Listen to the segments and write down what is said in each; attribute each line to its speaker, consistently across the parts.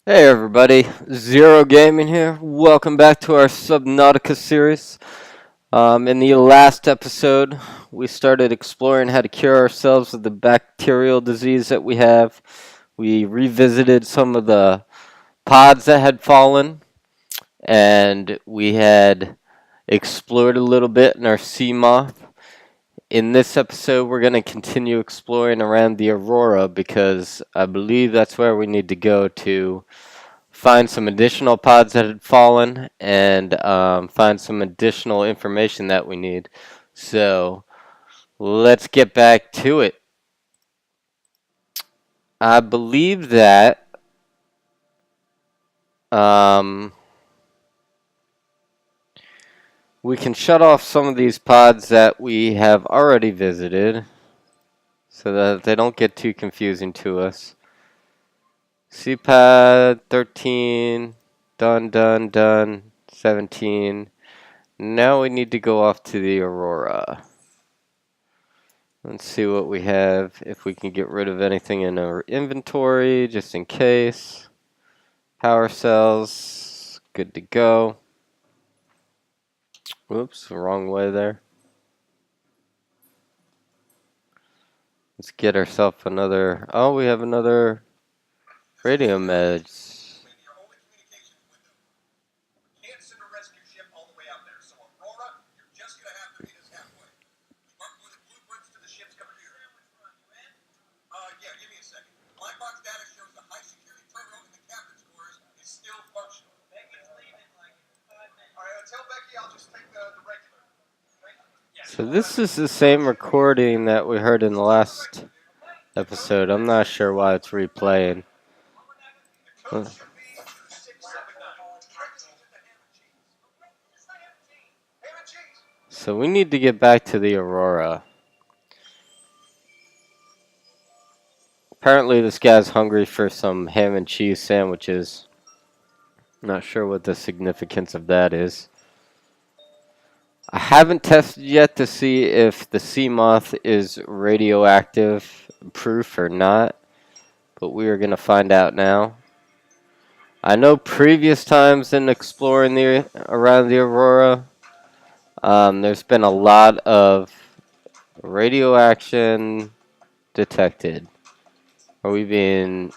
Speaker 1: Hey everybody, Zero Gaming here. Welcome back to our Subnautica series. In the last episode, we started exploring how to cure ourselves of the bacterial disease that we have. We revisited some of the pods that had fallen, and we had explored a little bit in our Seamoth. In this episode, we're going to continue exploring around the Aurora because I believe that's where we need to go to find some additional pods that had fallen and find some additional information that we need. So let's get back to it. I believe that um, we can shut off some of these pods that we have already visited so that they don't get too confusing to us. CPAD 13, done, 17. Now we need to go off to the Aurora. Let's see what we have, if we can get rid of anything in our inventory, just in case. Power cells, good to go. Whoops, wrong way there. Let's get ourselves another, oh, we have another radio meds. So this is the same recording that we heard in the last episode. I'm not sure why it's replaying. So we need to get back to the Aurora. Apparently this guy's hungry for some ham and cheese sandwiches. Not sure what the significance of that is. I haven't tested yet to see if the Seamoth is radioactive proof or not, but we are going to find out now. I know previous times in exploring around the Aurora, there's been a lot of radioaction detected. Are we being...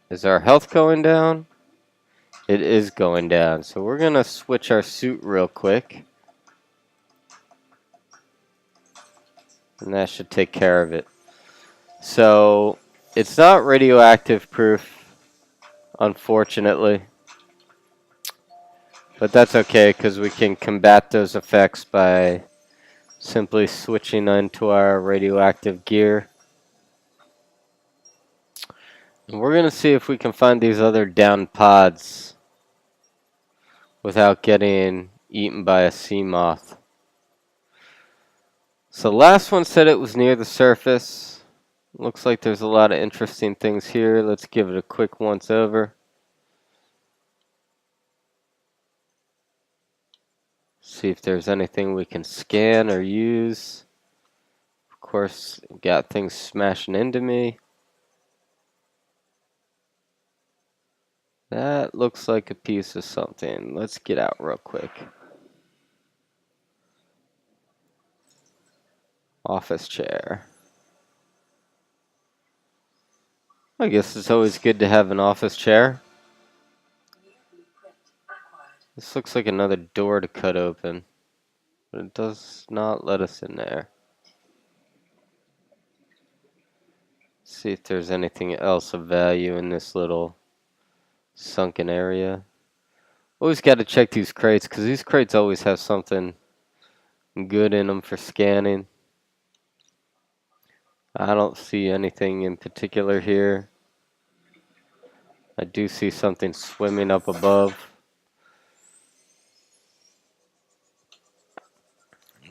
Speaker 1: Is our health going down? It is going down. So we're going to switch our suit real quick. And that should take care of it. So it's not radioactive proof, unfortunately. But that's okay because we can combat those effects by simply switching into our radioactive gear. And we're going to see if we can find these other downed pods without getting eaten by a sea moth. So the last one said it was near the surface. Looks like there's a lot of interesting things here. Let's give it a quick once over. See if there's anything we can scan or use. Of course, got things smashing into me. That looks like a piece of something. Let's get out real quick. Office chair. I guess it's always good to have an office chair. This looks like another door to cut open, but it does not let us in there. See if there's anything else of value in this little sunken area. Always got to check these crates because these crates always have something good in them for scanning. I don't see anything in particular here. I do see something swimming up above.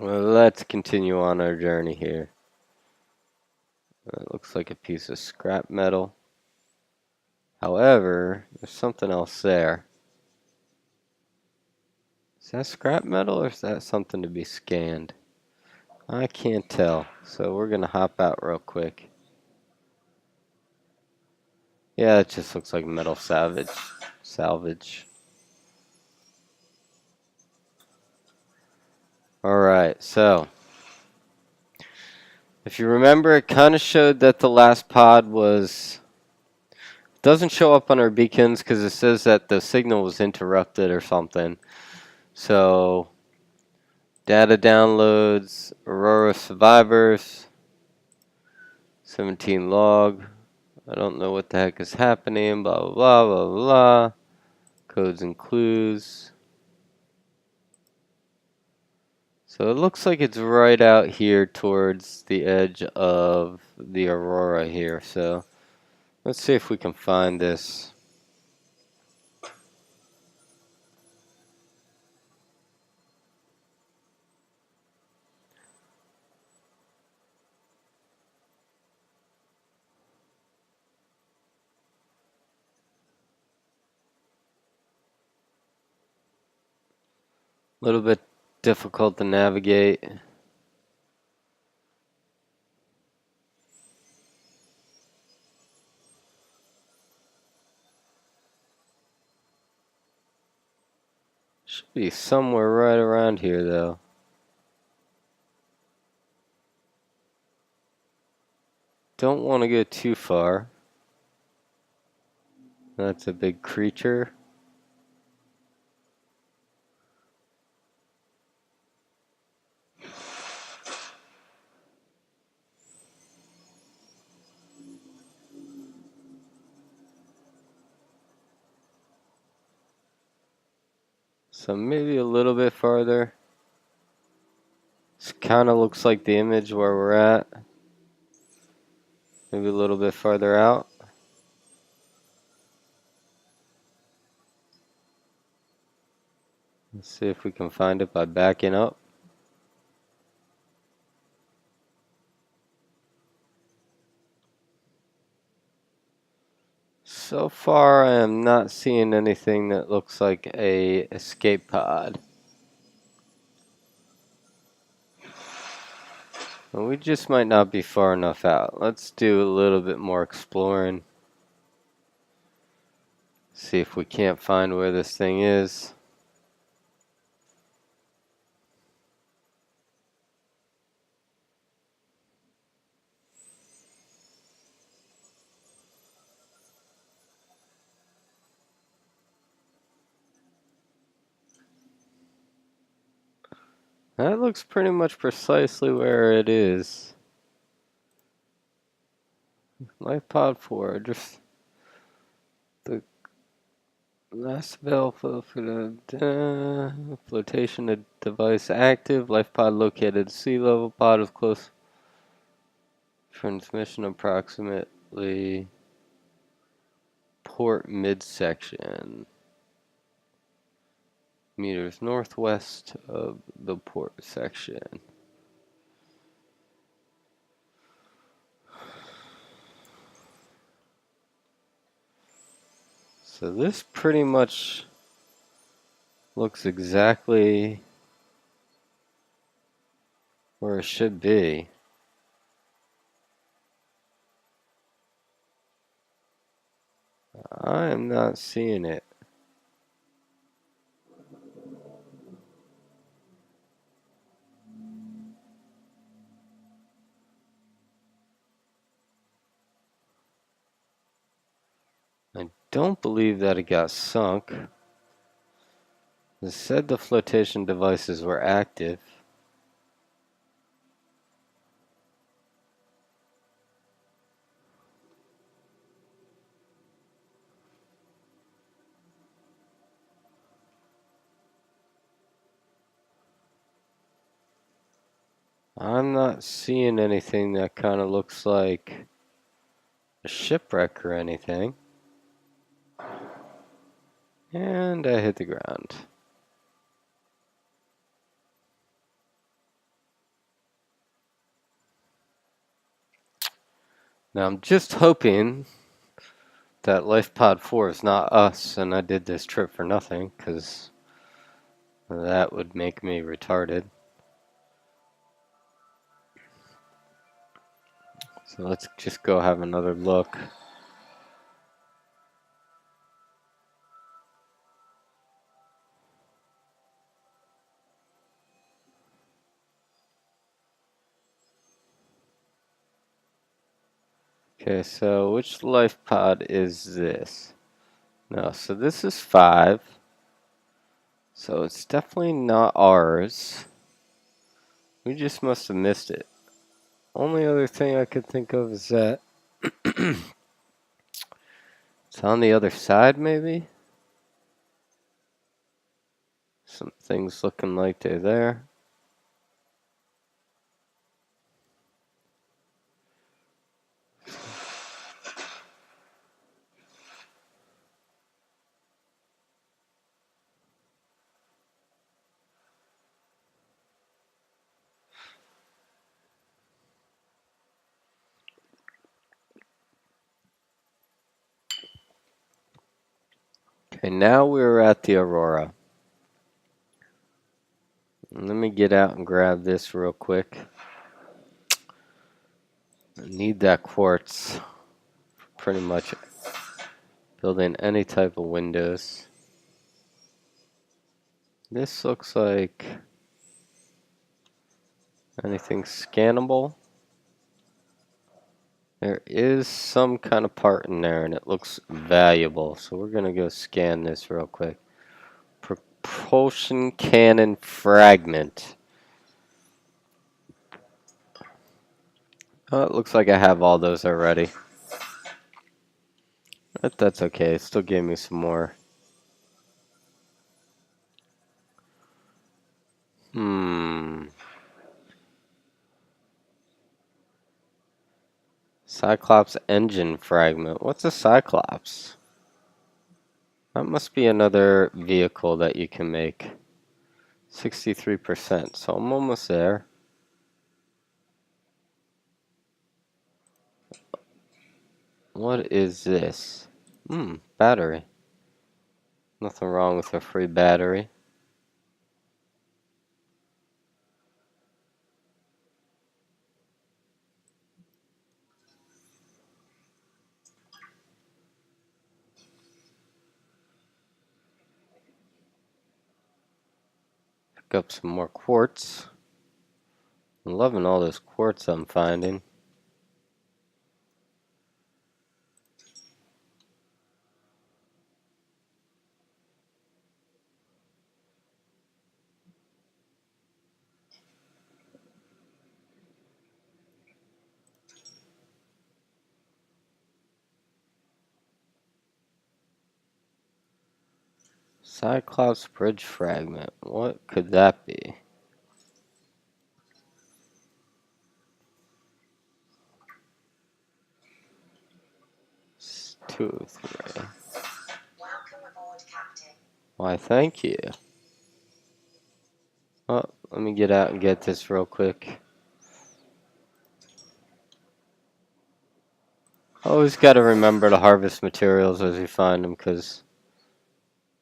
Speaker 1: Well, let's continue on our journey here. It looks like a piece of scrap metal. However, there's something else there. Is that scrap metal or is that something to be scanned? I can't tell, so we're going to hop out real quick. Yeah, it just looks like metal salvage. Alright, so if you remember, it kind of showed that the last pod was... Doesn't show up on our beacons because it says that the signal was interrupted or something. So, data downloads, Aurora survivors, 17 log. I don't know what the heck is happening, blah, blah, blah, blah, blah. Codes and clues. So it looks like it's right out here towards the edge of the Aurora here. So let's see if we can find this. A little bit difficult to navigate. Should be somewhere right around here though. Don't want to go too far. That's a big creature. So maybe a little bit farther. This kind of looks like the image where we're at. Maybe a little bit farther out. Let's see if we can find it by backing up. So far, I am not seeing anything that looks like a escape pod. Well, we just might not be far enough out. Let's do a little bit more exploring. See if we can't find where this thing is. That looks pretty much precisely where it is. Lifepod 4, just the last bell for the flotation device active. Lifepod located at sea level. Pod of close transmission approximately port midsection. Meters northwest of the port section. So this pretty much looks exactly where it should be. I am not seeing it. I don't believe that it got sunk. It said the flotation devices were active. I'm not seeing anything that kind of looks like a shipwreck or anything. And I hit the ground. Now I'm just hoping that Lifepod 4 is not us and I did this trip for nothing, because that would make me retarded. So let's just go have another look. Okay, so which life pod is this? No, so this is 5. So it's definitely not ours. We just must have missed it. Only other thing I could think of is that it's on the other side, maybe? Some things looking like they're there. Okay, now we're at the Aurora. Let me get out and grab this real quick. I need that quartz for pretty much building any type of windows. This looks like anything scannable. There is some kind of part in there and it looks valuable. So we're going to go scan this real quick. Propulsion cannon fragment. Oh, it looks like I have all those already. But that's okay. It still gave me some more. Cyclops engine fragment. What's a Cyclops? That must be another vehicle that you can make. 63%. So I'm almost there. What is this? Battery. Nothing wrong with a free battery. Pick up some more quartz. I'm loving all this quartz I'm finding. Cyclops bridge fragment. What could that be? It's 2, 3.
Speaker 2: Welcome aboard, Captain.
Speaker 1: Why, thank you. Oh, let me get out and get this real quick. Always got to remember to harvest materials as you find them, because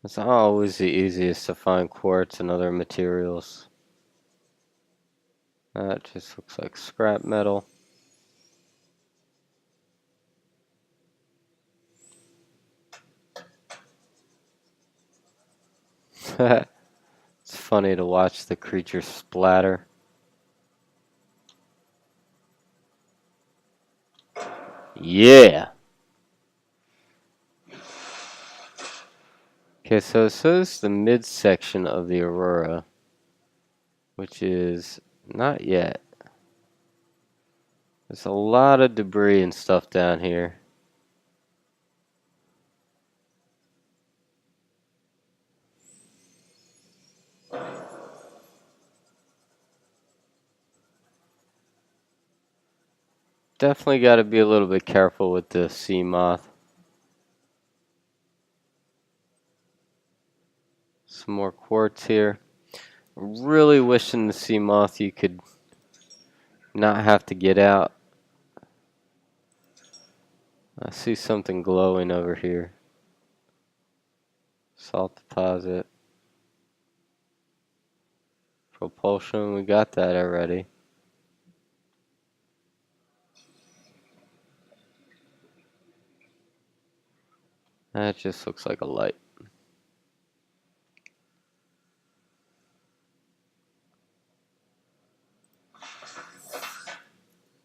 Speaker 1: it's not always the easiest to find quartz and other materials. That just looks like scrap metal. It's funny to watch the creature splatter. Yeah! Okay, so it says the midsection of the Aurora, which is not yet. There's a lot of debris and stuff down here. Definitely got to be a little bit careful with the Seamoth. Some more quartz here. Really wishing the Seamoth you could not have to get out. I see something glowing over here. Salt deposit. Propulsion, we got that already. That just looks like a light.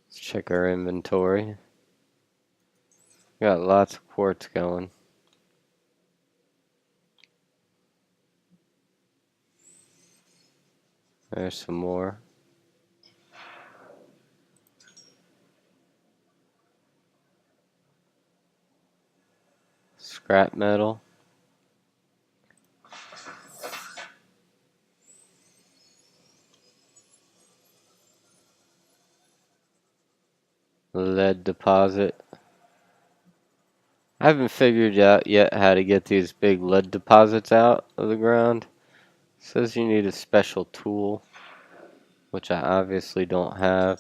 Speaker 1: Let's check our inventory. Got lots of quartz going. There's some more. Scrap metal. Lead deposit. I haven't figured out yet how to get these big lead deposits out of the ground. It says you need a special tool, which I obviously don't have.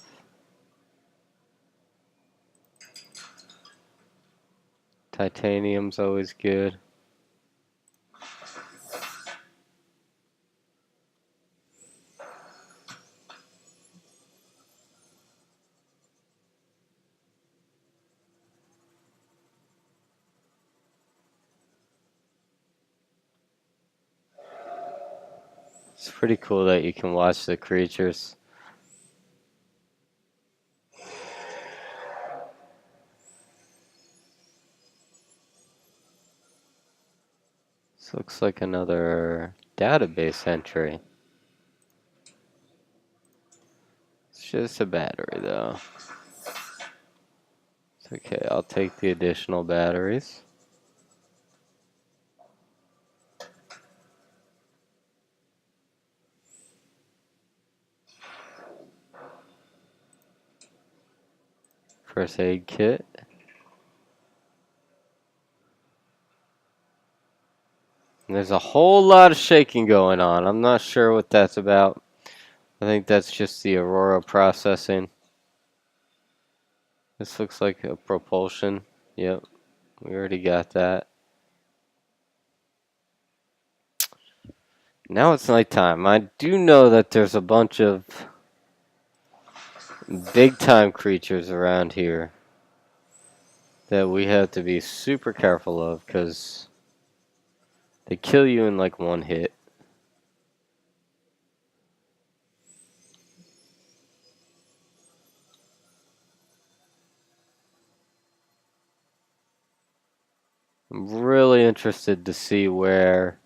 Speaker 1: Titanium's always good. It's pretty cool that you can watch the creatures. This looks like another database entry. It's just a battery though. It's okay, I'll take the additional batteries. First aid kit. And there's a whole lot of shaking going on. I'm not sure what that's about. I think that's just the Aurora Processing. This looks like a propulsion. Yep, we already got that. Now it's nighttime. I do know that there's a bunch of big time creatures around here that we have to be super careful of because they kill you in like one hit. I'm really interested to see where.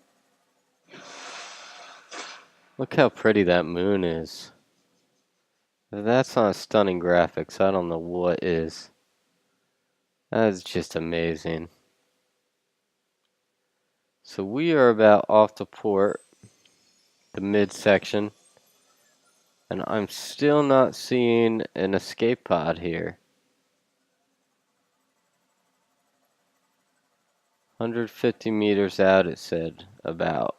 Speaker 1: Look how pretty that moon is. If that's not stunning graphics, I don't know what is. That's just amazing. So we are about off the port, the midsection, and I'm still not seeing an escape pod here. 150 meters out, it said about.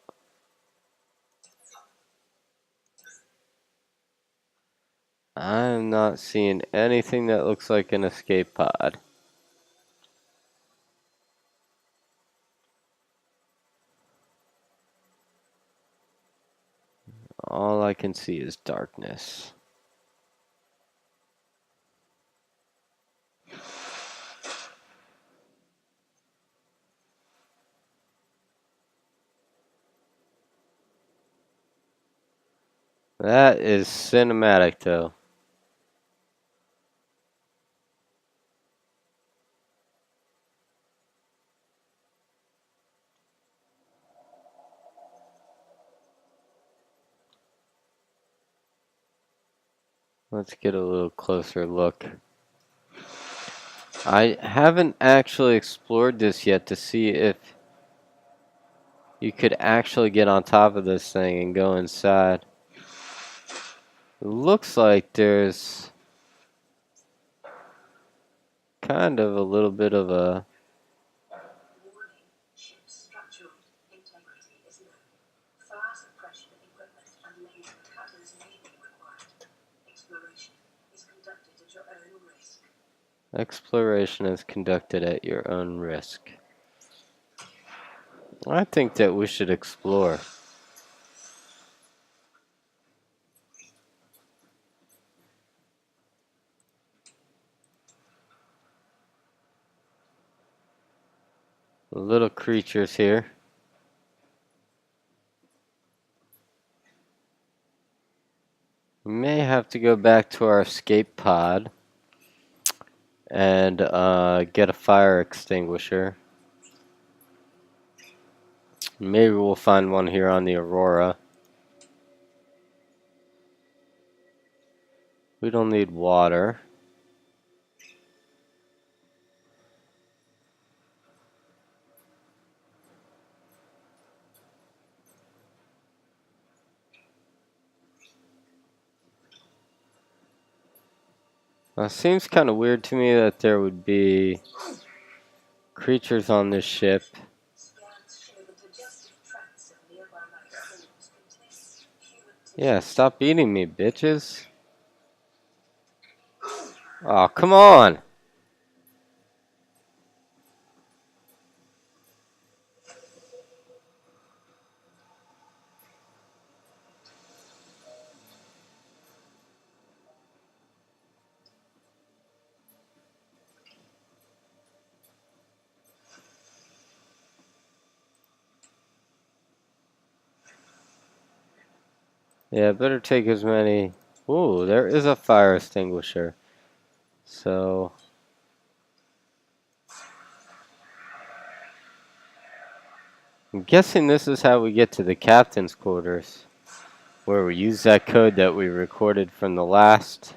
Speaker 1: I'm not seeing anything that looks like an escape pod. All I can see is darkness. That is cinematic though. Let's get a little closer look. I haven't actually explored this yet to see if you could actually get on top of this thing and go inside. It looks like there's kind of a little bit of a
Speaker 2: Warning, ship's structural integrity is low. Fire suppression equipment and laser cutters may be required. Exploration is conducted at your own risk.
Speaker 1: exploration is conducted at your own risk. I think that we should explore. Little creatures here. We may have to go back to our escape pod and get a fire extinguisher. Maybe we'll find one here on the Aurora. We don't need water. It seems kind of weird to me that there would be creatures on this ship.
Speaker 2: Scans show that digestive tracts of nearby life forms contain human tissue.
Speaker 1: Yeah, stop eating me, bitches. Oh, come on. Yeah, better take as many. Ooh, there is a fire extinguisher. So, I'm guessing this is how we get to the captain's quarters, where we use that code that we recorded from the last.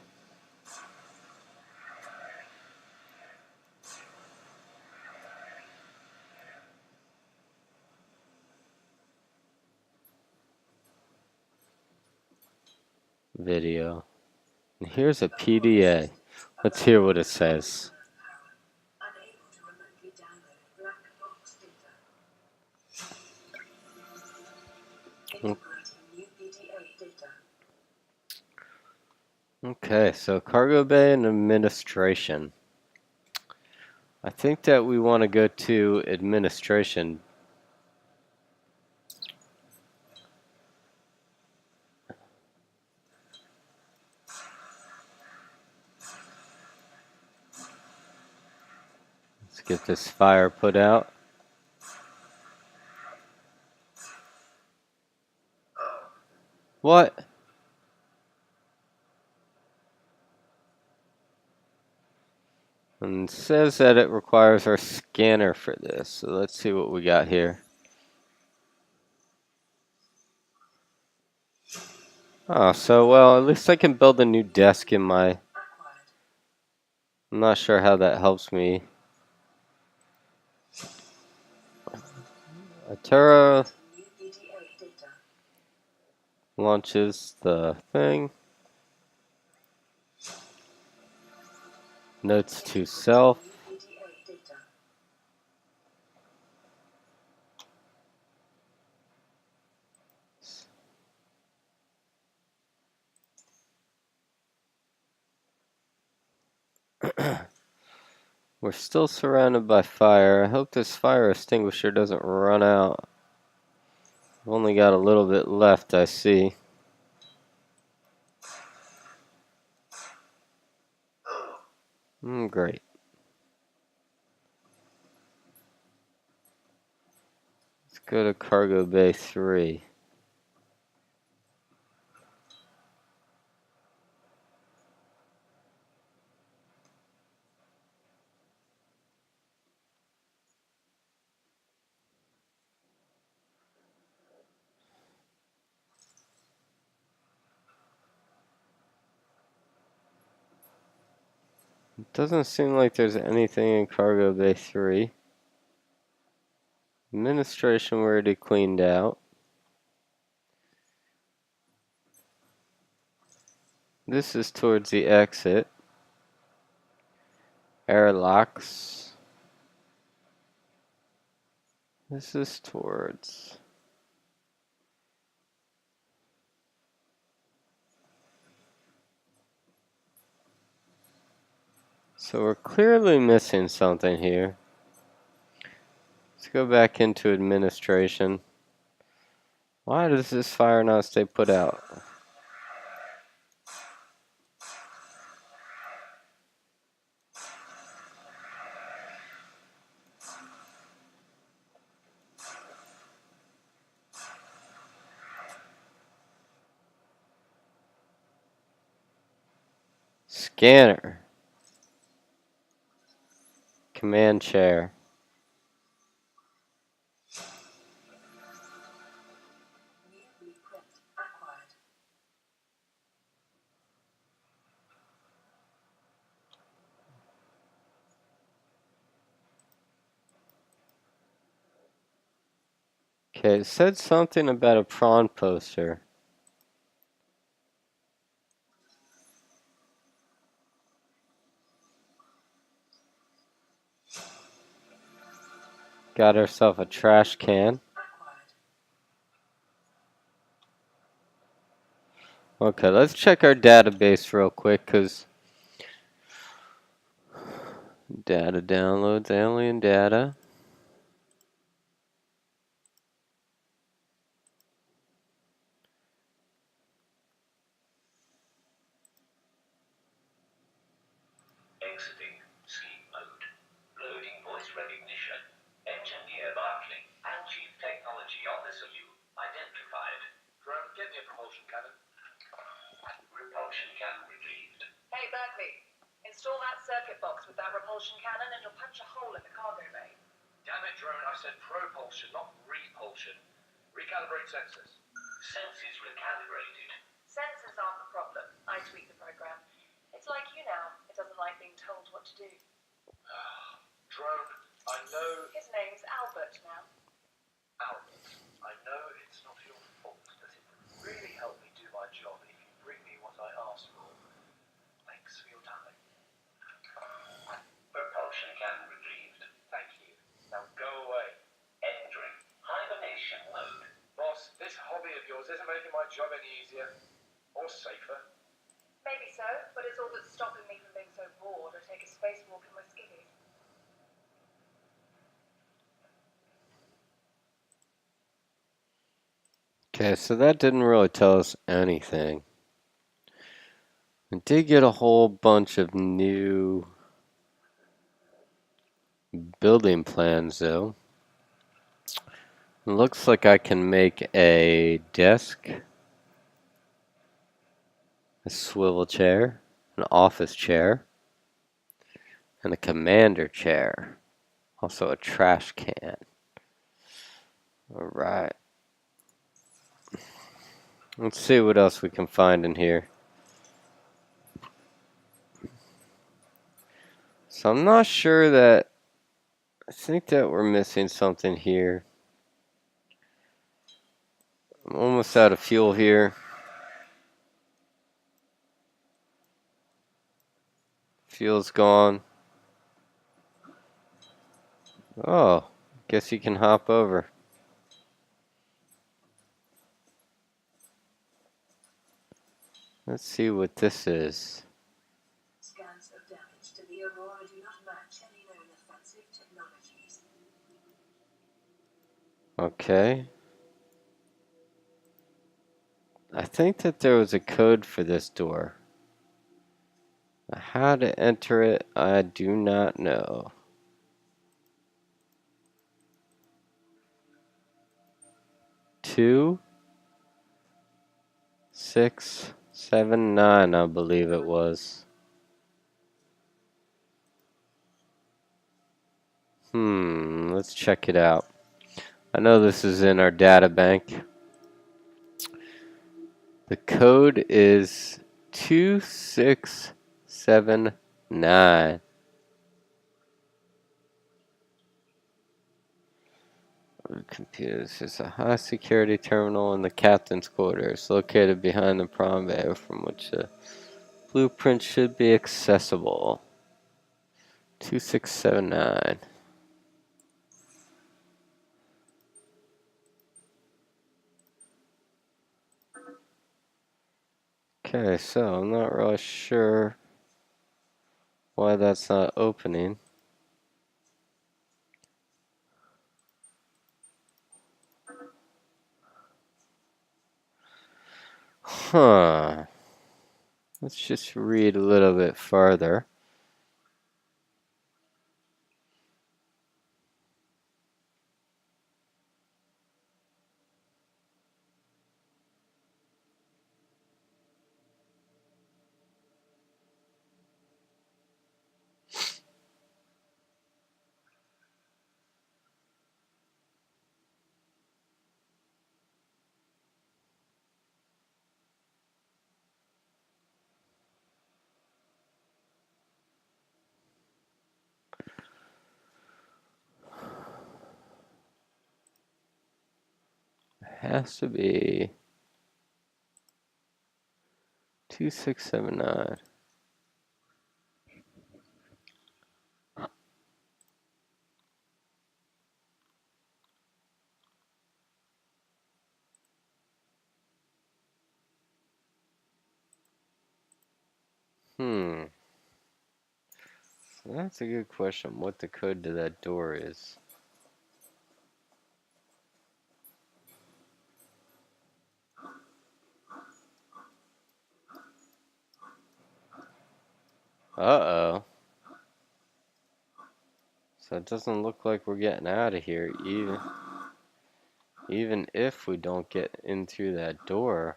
Speaker 1: Video. And here's a PDA. Let's hear what it says.
Speaker 2: Unable to remotely download black box data. Incorporating new PDA data.
Speaker 1: Okay, so cargo bay and administration. I think that we want to go to administration. Let's get this fire put out. What? And it says that it requires our scanner for this. So let's see what we got here. Oh, so well, at least I can build a new desk in my...
Speaker 2: Acquired.
Speaker 1: I'm not sure how that helps me. Aurora
Speaker 2: New PDA data.
Speaker 1: launches the thing. Notes to self.
Speaker 2: New PDA data.
Speaker 1: We're still surrounded by fire. I hope this fire extinguisher doesn't run out. I've only got a little bit left, I see. Great. Let's go to cargo bay 3. It doesn't seem like there's anything in cargo bay 3. Administration we already cleaned out. This is towards the exit. Airlocks. This is towards... So we're clearly missing something here. Let's go back into administration. Why does this fire not stay put out? Scanner. Command chair.
Speaker 2: New blueprint acquired.
Speaker 1: Okay, it said something about a prawn poster. Got herself a trash can.
Speaker 2: Acquired.
Speaker 1: Okay, let's check our database real quick, because data downloads, alien data.
Speaker 3: Exiting sleep mode. Loading voice recognition. Engineer Barkley and Chief Technology Officer you identified. Drone, get me a propulsion cannon. Repulsion cannon retrieved.
Speaker 2: Hey, Berkeley. Install that circuit box with that repulsion cannon and you'll punch a hole in the cargo bay.
Speaker 3: Damn it, drone, I said propulsion, not repulsion. Recalibrate sensors. Senses recalibrated.
Speaker 2: Sensors aren't the problem. I tweak the program. It's like you now. It doesn't like being told what to do.
Speaker 3: Drone, I know.
Speaker 2: His name's Albert now.
Speaker 3: Albert, I know it's not your fault. Does it really help me do my job if you bring me what I asked for? Thanks for your time.
Speaker 4: Propulsion cannon retrieved.
Speaker 3: Thank you. Now go away.
Speaker 4: Entering hibernation mode.
Speaker 3: Boss, this hobby of yours isn't making my job any easier. Or safer.
Speaker 2: Maybe so, but it's all that's stopping me from being so bored I take a spacewalk in my skivvies.
Speaker 1: Okay, so that didn't really tell us anything. We did get a whole bunch of new building plans, though. Looks like I can make a desk, a swivel chair, an office chair, and a commander chair. Also a trash can. Alright. Let's see what else we can find in here. So I'm not sure that... I think that we're missing something here. I'm almost out of fuel here. Fuel's gone. Oh, guess you can hop over. Let's see what this is.
Speaker 2: Scans of damage to the Aurora do not match any known offensive technologies.
Speaker 1: Okay. I think that there was a code for this door. How to enter it, I do not know. 2679, I believe it was. Let's check it out. I know this is in our data bank. The code is 2679. Computers is a high security terminal in the captain's quarters, located behind the prom bay, from which the blueprint should be accessible. 2679. Okay, so I'm not really sure why that's not opening. Huh. Let's just read a little bit farther. has to be 2679. That's a good question. What the code to that door is. Uh-oh. So it doesn't look like we're getting out of here, even if we don't get in through that door.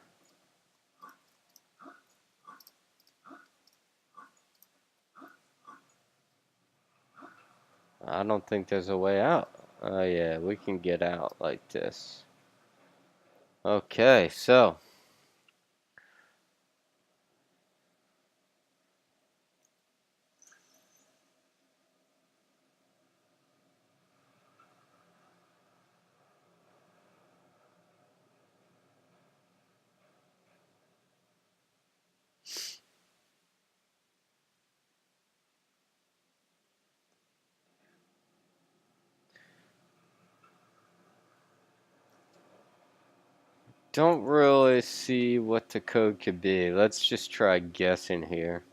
Speaker 1: I don't think there's a way out. Oh yeah, we can get out like this. Okay, so don't really see what the code could be. Let's just try guessing here.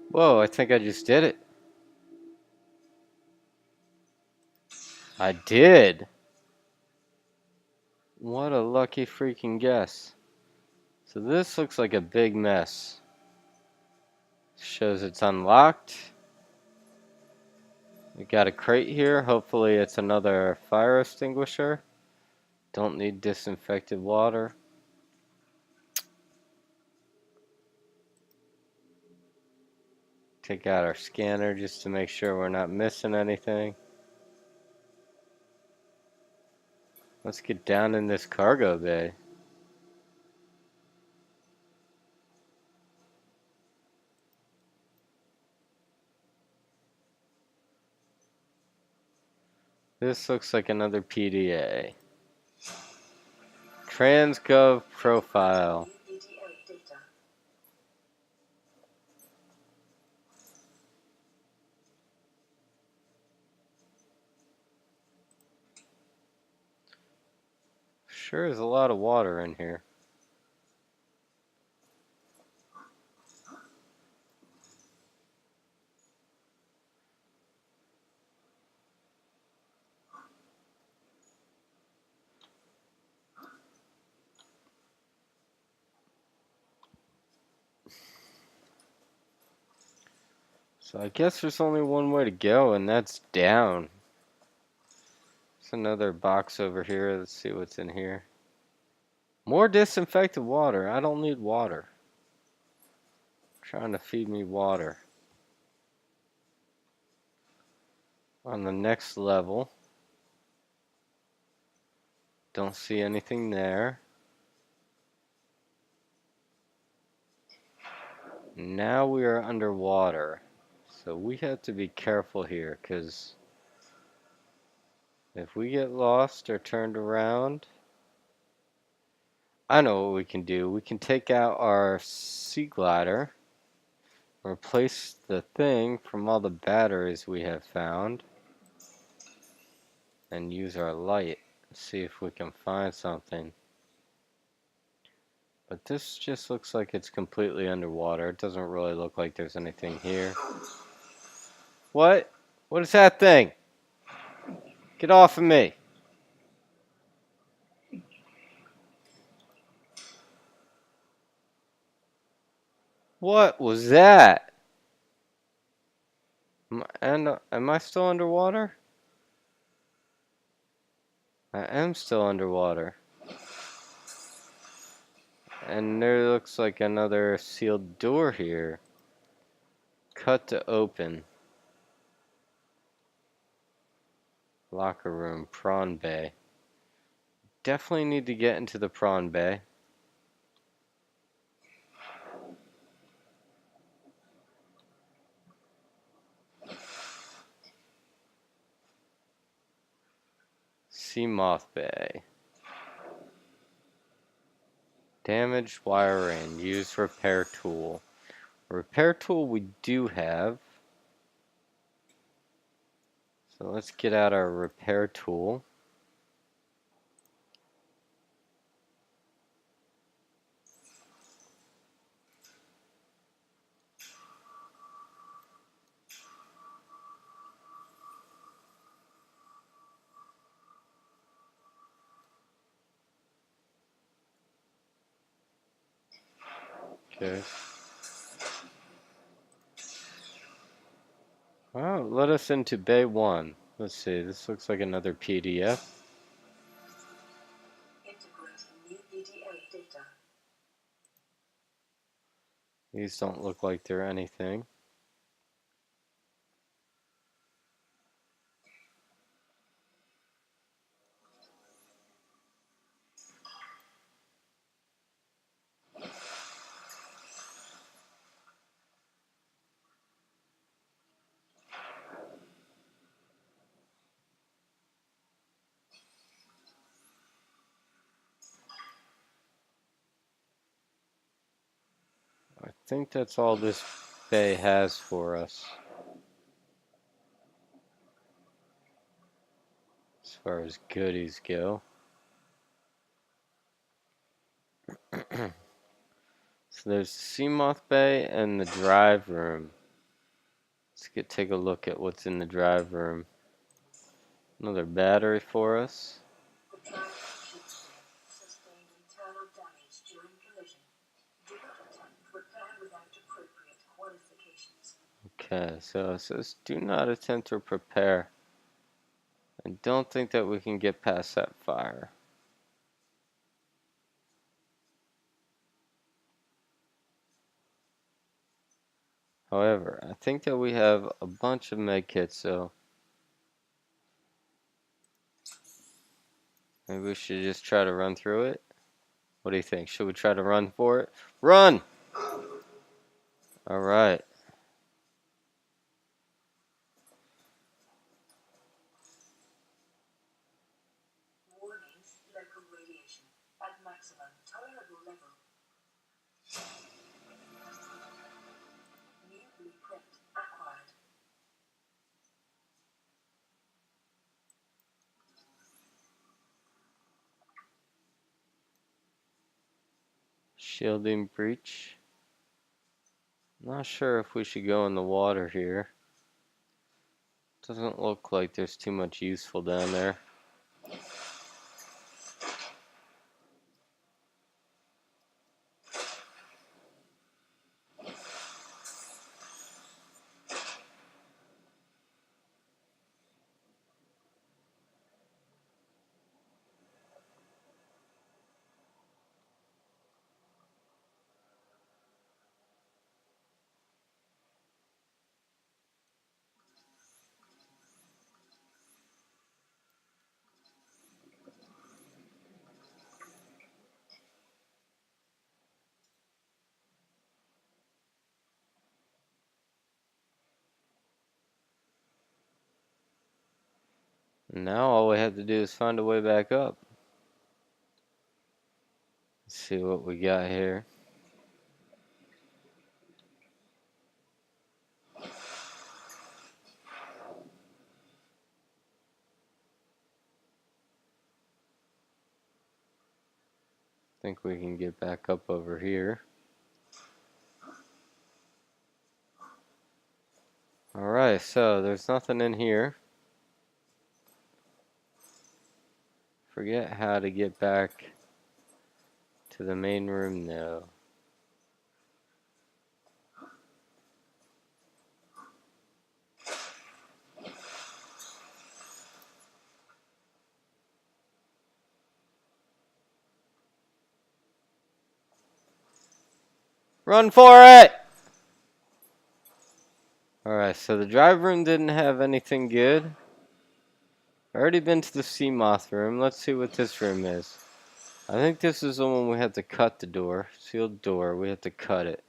Speaker 1: Whoa, I think I just did it. I did. What a lucky freaking guess. So this looks like a big mess. Shows it's unlocked. We got a crate here. Hopefully it's another fire extinguisher. Don't need disinfected water. Take out our scanner just to make sure we're not missing anything. Let's get down in this cargo bay. This looks like another PDA. Transgov profile. Sure is a lot of water in here. So I guess there's only one way to go, and that's down. There's another box over here. Let's see what's in here. More disinfected water. I don't need water. Trying to feed me water. On the next level. Don't see anything there. Now we are underwater. So we have to be careful here, because if we get lost or turned around, I know what we can do. We can take out our sea glider, replace the thing from all the batteries we have found, and use our light. See if we can find something. But this just looks like it's completely underwater. It doesn't really look like there's anything here. What? What is that thing? Get off of me! What was that? Am I still underwater? I am still underwater. And there looks like another sealed door here. Cut to open. Locker room, prawn bay. Definitely need to get into the prawn bay. Seamoth bay. Damaged wiring. Use repair tool. Repair tool we do have. So let's get out our repair tool. Okay. Well, let us into Bay 1. Let's see, this looks like another PDF.
Speaker 2: Integrating new PDA data.
Speaker 1: These don't look like they're anything. I think that's all this bay has for us. As far as goodies go. So there's the Seamoth Bay and the drive room. Let's take a look at what's in the drive room. Another battery for us.
Speaker 2: The drive ship's sustained internal damage during collision. Do not attempt repair without appropriate qualifications.
Speaker 1: Okay, so it says do not attempt to prepare. I don't think that we can get past that fire. However, I think that we have a bunch of medkits, so maybe we should just try to run through it. What do you think? Should we try to run for it? Run! Alright.
Speaker 2: Warning, local radiation at maximum tolerable level. New blueprint acquired.
Speaker 1: Shielding breach. Not sure if we should go in the water here. Doesn't look like there's too much useful down there. Now all we have to do is find a way back up. Let's see what we got here. Think we can get back up over here. Alright, so there's nothing in here. Forget how to get back to the main room now. Run for it! Alright, so the drive room didn't have anything good. Already been to the Seamoth Room. Let's see what this room is. I think this is the one we have to cut the door. Sealed door. We have to cut it.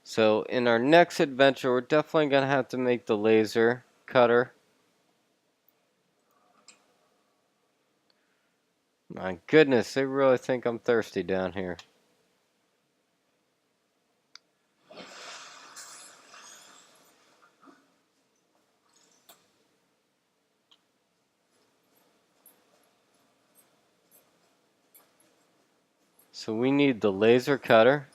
Speaker 1: So in our next adventure, we're definitely going to have to make the laser cutter. My goodness, they really think I'm thirsty down here. So we need the laser cutter.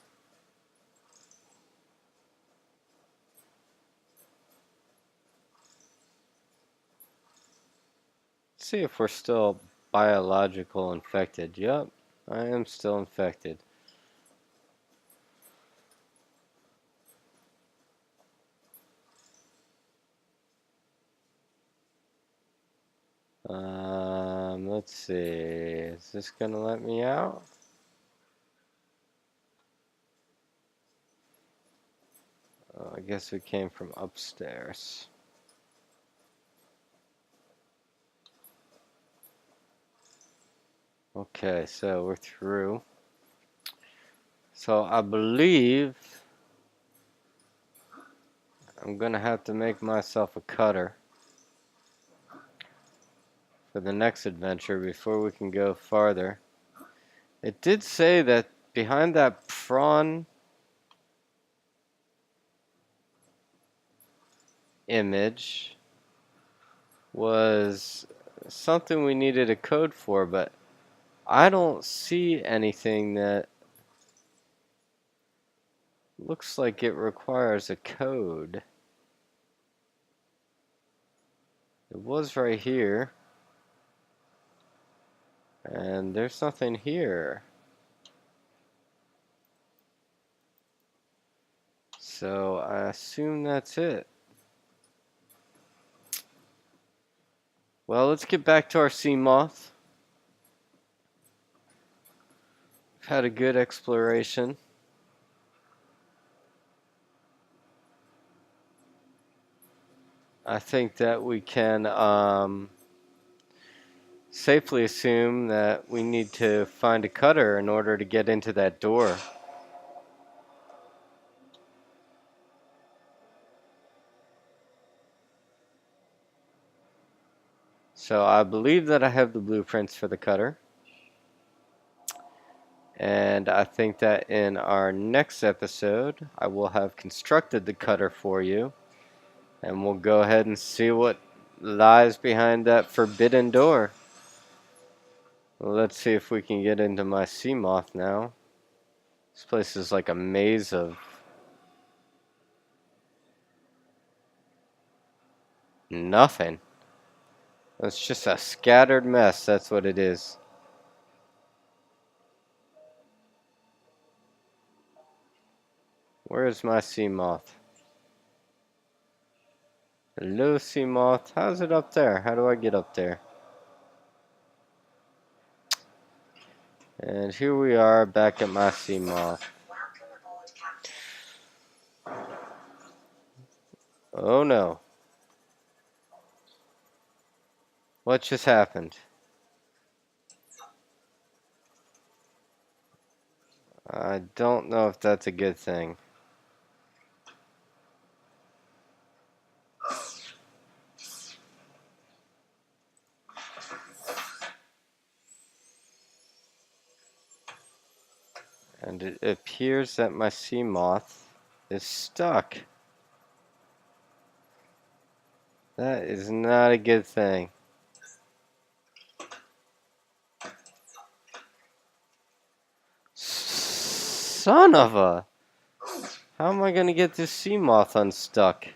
Speaker 1: Let's see if we're still biological infected. Yup, I am still infected. Let's see. Is this gonna let me out? Oh, I guess we came from upstairs. Okay, so we're through. So I believe I'm gonna have to make myself a cutter for the next adventure before we can go farther. It did say that behind that prawn image was something we needed a code for, but I don't see anything that looks like it requires a code. It was right here, and there's nothing here. So I assume that's it. Well, let's get back to our Seamoth. We've had a good exploration. I think that we can safely assume that we need to find a cutter in order to get into that door. So I believe that I have the blueprints for the cutter. And I think that in our next episode, I will have constructed the cutter for you. And we'll go ahead and see what lies behind that forbidden door. Well, let's see if we can get into my Seamoth now. This place is like a maze of nothing. It's just a scattered mess, that's what it is. Where's my Seamoth? Hello, Seamoth. How's it up there? How do I get up there? And here we are back at my Seamoth.
Speaker 2: Welcome aboard, Captain.
Speaker 1: Oh no. What just happened? I don't know if that's a good thing. And it appears that my Seamoth is stuck. That is not a good thing. Son of a... How am I going to get this Seamoth unstuck?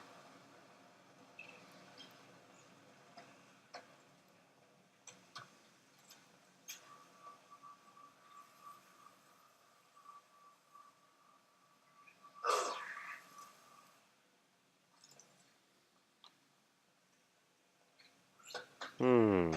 Speaker 1: Hmm.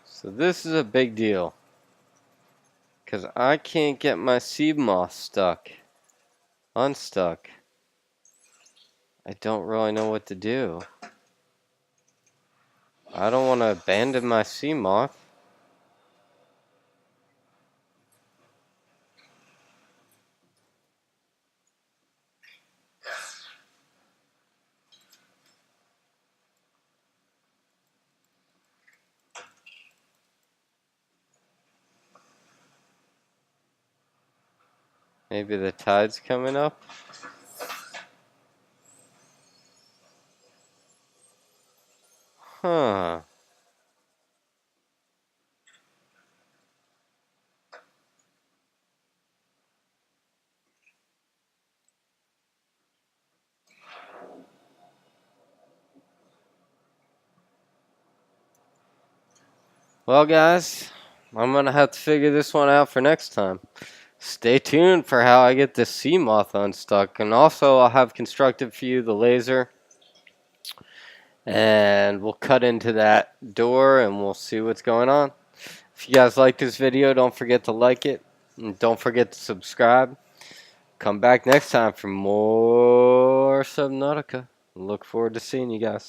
Speaker 1: So this is a big deal. Because I can't get my Seamoth unstuck. I don't really know what to do. I don't want to abandon my Seamoth. Maybe the tide's coming up. Huh. Well, guys, I'm going to have to figure this one out for next time. Stay tuned for how I get the Seamoth unstuck. And also, I'll have constructed for you the laser. And we'll cut into that door and we'll see what's going on. If you guys like this video, don't forget to like it. And don't forget to subscribe. Come back next time for more Subnautica. Look forward to seeing you guys.